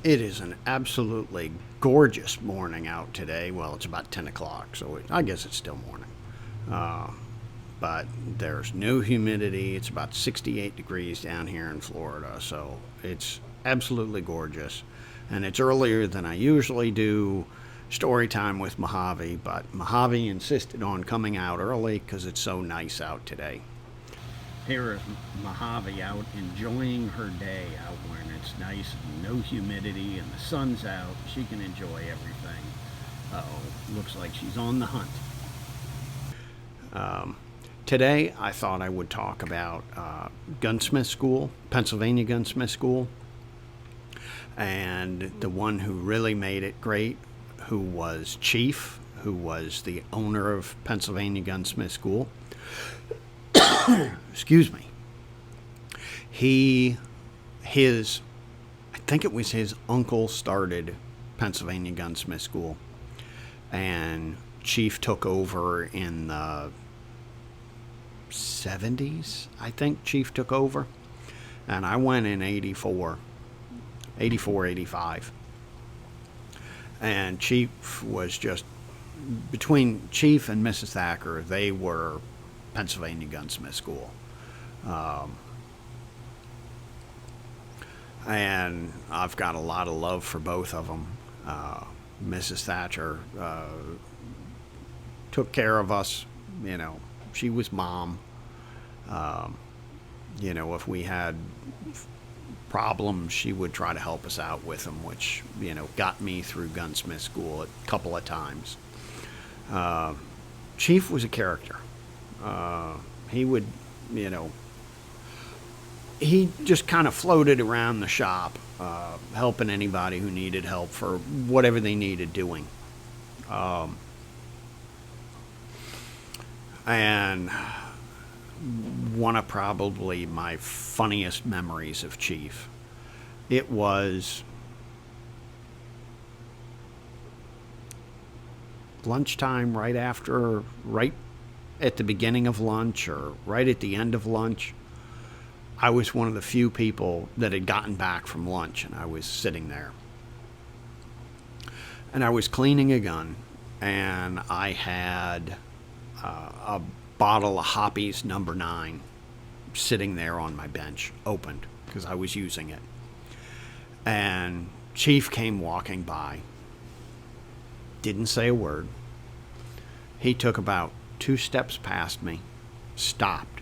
It is an absolutely gorgeous morning out today. Well, it's about 10 o'clock, so I guess it's still morning. Uh, but there's no humidity. It's about 68 degrees down here in Florida, so it's absolutely gorgeous. And it's earlier than I usually do story time with Mojave, but Mojave insisted on coming out early because it's so nice out today. Here is Mojave out enjoying her day out when it's nice and no humidity and the sun's out. She can enjoy everything. Uh-oh, looks like she's on the hunt. Today I thought I would talk about Gunsmith School, Pennsylvania Gunsmith School, and the one who really made it great, who was Chief, who was the owner of Pennsylvania Gunsmith School. Excuse me. I think it was his uncle started Pennsylvania Gunsmith School, and Chief took over in the 70s. I think Chief took over, and I went in 84, 85. And Chief was just, between Chief and Mrs. Thacker, they were Pennsylvania Gunsmith School. And I've got a lot of love for both of them. Mrs. Thatcher took care of us. You know, she was mom. You know, if we had problems, she would try to help us out with them, which, you know, got me through Gunsmith School a couple of times. Chief was a character. He would, you know, he just kind of floated around the shop, helping anybody who needed help for whatever they needed doing. And one of probably my funniest memories of Chief, it was lunchtime, right at the beginning of lunch or right at the end of lunch. I was one of the few people that had gotten back from lunch, and I was sitting there. And I was cleaning a gun, and I had a bottle of Hoppy's number 9 sitting there on my bench, opened, because I was using it. And Chief came walking by, didn't say a word. He took about 2 steps past me, stopped,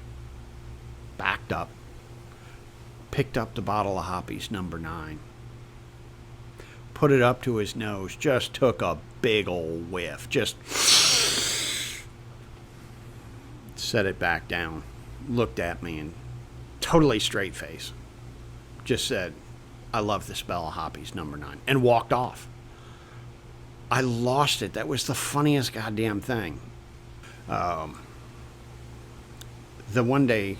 backed up, picked up the bottle of Hoppy's number 9, put it up to his nose, just took a big old whiff, just set it back down, looked at me, and totally straight face, just said, "I love the smell of Hoppy's number 9," and walked off. I lost it. That was the funniest goddamn thing. The one day,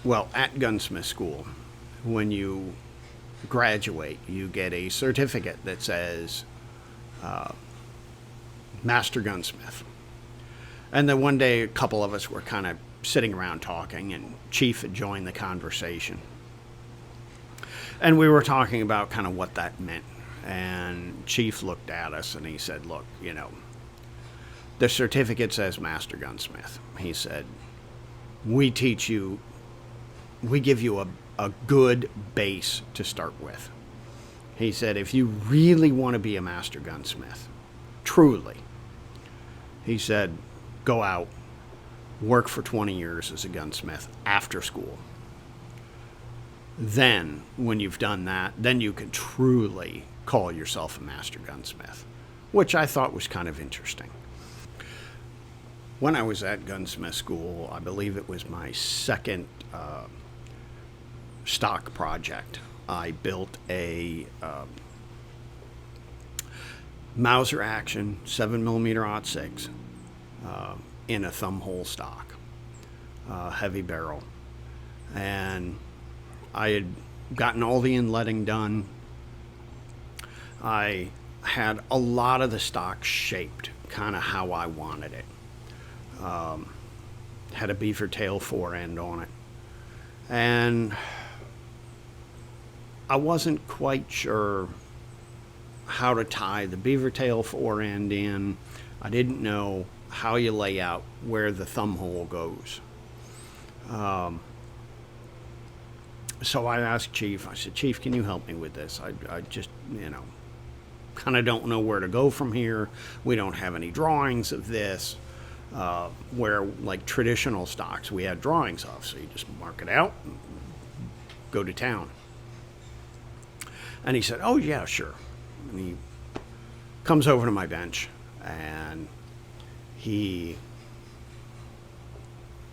at Gunsmith School, when you graduate, you get a certificate that says Master Gunsmith. And then one day, a couple of us were kind of sitting around talking, and Chief had joined the conversation. And we were talking about kind of what that meant. And Chief looked at us and he said, "Look, you know, the certificate says Master Gunsmith." He said, we give you a good base to start with. He said, if you really want to be a Master Gunsmith, truly, he said, go out, work for 20 years as a gunsmith after school. Then, when you've done that, then you can truly call yourself a Master Gunsmith, which I thought was kind of interesting. When I was at Gunsmith School, I believe it was my second stock project. I built a Mauser action 7mm .6 in a thumb hole stock, heavy barrel, and I had gotten all the inletting done. I had a lot of the stock shaped kind of how I wanted it. Had a beaver tail forend on it, and I wasn't quite sure how to tie the beaver tail forend in. I didn't know how you lay out where the thumb hole goes. So I asked Chief, I said, Chief, can you help me with this? I just, kind of don't know where to go from here. We don't have any drawings of this, where like traditional stocks we had drawings of. So you just mark it out and go to town. And he said, oh yeah, sure. And he comes over to my bench and he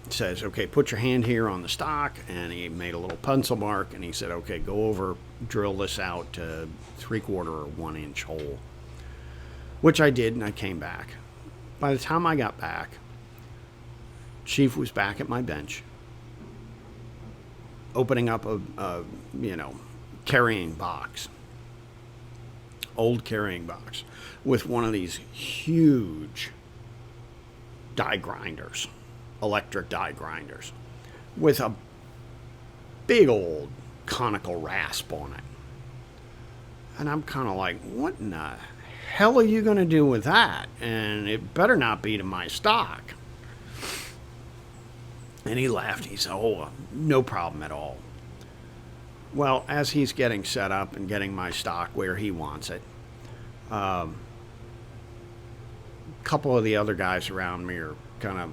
says, okay, put your hand here on the stock. And he made a little pencil mark and he said, okay, go over, drill this out to 3/4 or 1 inch hole, which I did. And I came back. By the time I got back, Chief was back at my bench, opening up a carrying box, old carrying box, with one of these huge die grinders, electric die grinders, with a big old conical rasp on it. And I'm kind of like, what in the hell are you going to do with that? And it better not be to my stock. And he laughed. He said, oh, no problem at all. Well, as he's getting set up and getting my stock where he wants it, a couple of the other guys around me are kind of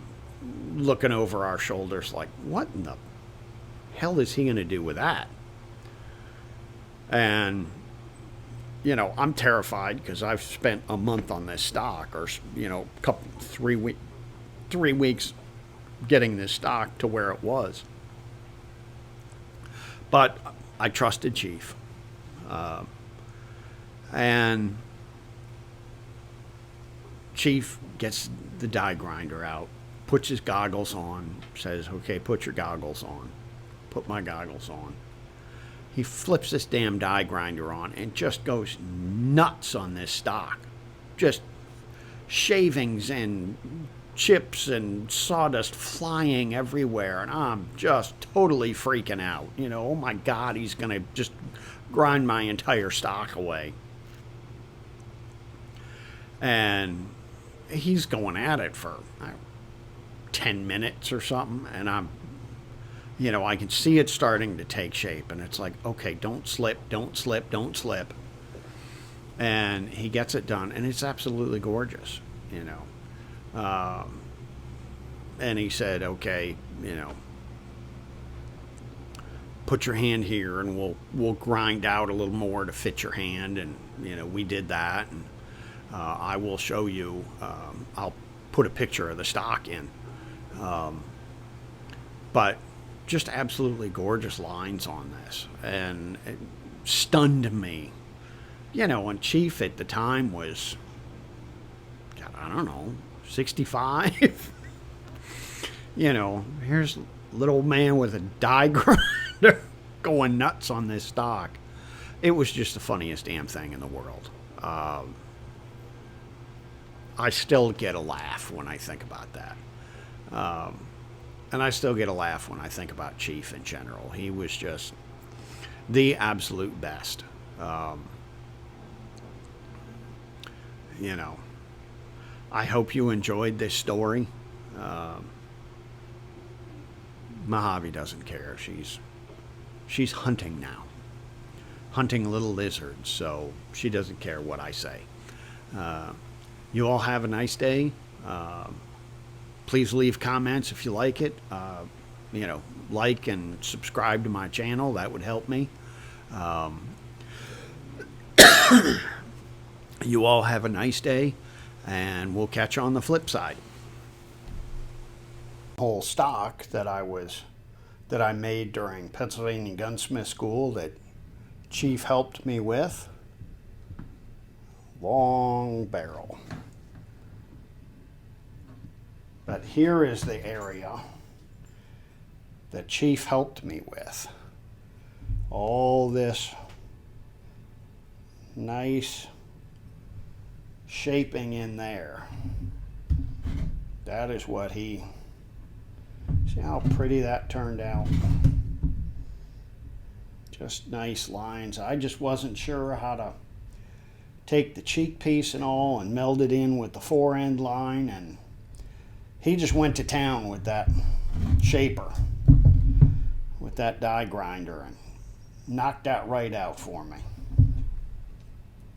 looking over our shoulders like, what in the hell is he going to do with that? And, I'm terrified because I've spent a month on this stock, or, 3 weeks getting this stock to where it was. But I trusted Chief. And Chief gets the die grinder out, puts his goggles on, says, okay, put your goggles on. Put my goggles on. He flips this damn die grinder on and just goes nuts on this stock. Just shavings and chips and sawdust flying everywhere, and I'm just totally freaking out. Oh my God, he's going to just grind my entire stock away. And he's going at it for 10 minutes or something, and I can see it starting to take shape, and it's like, okay, don't slip. And he gets it done, and it's absolutely gorgeous, and he said, okay, put your hand here and we'll grind out a little more to fit your hand. And, we did that. And I will show you, I'll put a picture of the stock in. But just absolutely gorgeous lines on this. And it stunned me. And Chief at the time was, God, I don't know, 65. Here's a little man with a die grinder going nuts on this stock. It was just the funniest damn thing in the world. I still get a laugh when I think about that. And I still get a laugh when I think about Chief in general. He was just the absolute best. I hope you enjoyed this story. Mojave doesn't care. She's hunting now. Hunting little lizards, so she doesn't care what I say. You all have a nice day. Please leave comments if you like it. Like and subscribe to my channel. That would help me. You all have a nice day, and we'll catch you on the flip side. Whole stock that I made during Pennsylvania Gunsmith School that Chief helped me with. Long barrel. But here is the area that Chief helped me with. All this nice shaping in there. That is what he... See how pretty that turned out? Just nice lines. I just wasn't sure how to take the cheek piece and all and meld it in with the fore-end line, and he just went to town with that shaper, with that die grinder, and knocked that right out for me.